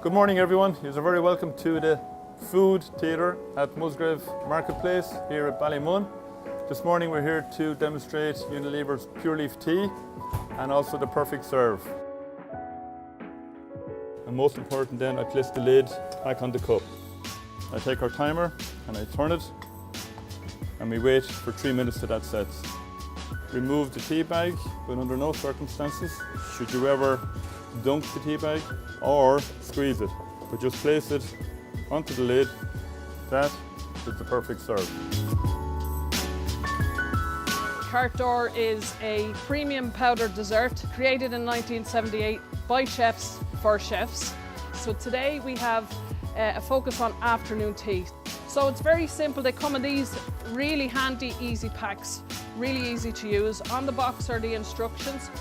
Good morning everyone, you're very welcome to the food theatre at Musgrave Marketplace here at Ballymun. This morning we're here to demonstrate Unilever's Pure Leaf Tea and also the Perfect Serve. And most important then, I place the lid back on the cup. I take our timer and I turn it and we wait for 3 minutes till that sets. Remove the tea bag, but under no circumstances should you ever dunk the tea bag or squeeze it, but just place it onto the lid. That is the Perfect Serve. Carte is a premium powdered dessert created in 1978 by chefs for chefs. So today we have a focus on afternoon tea. So it's very simple. They come in these really handy, easy packs, really easy to use. On the box are the instructions.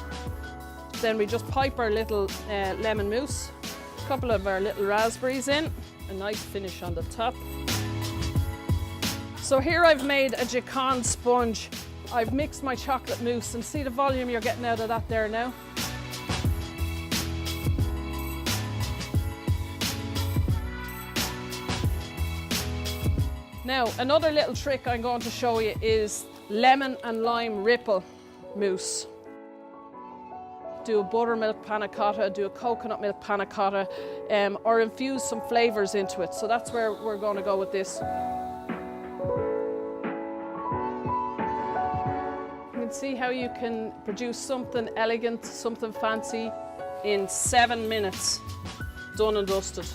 Then we just pipe our little lemon mousse, a couple of our little raspberries in, a nice finish on the top. So here I've made a Jacon sponge. I've mixed my chocolate mousse and see the volume you're getting out of that there now. Now, another little trick I'm going to show you is lemon and lime ripple mousse. Do a buttermilk panna cotta, do a coconut milk panna cotta, or infuse some flavours into it. So that's where we're going to go with this. You can see how you can produce something elegant, something fancy in 7 minutes. Done and dusted.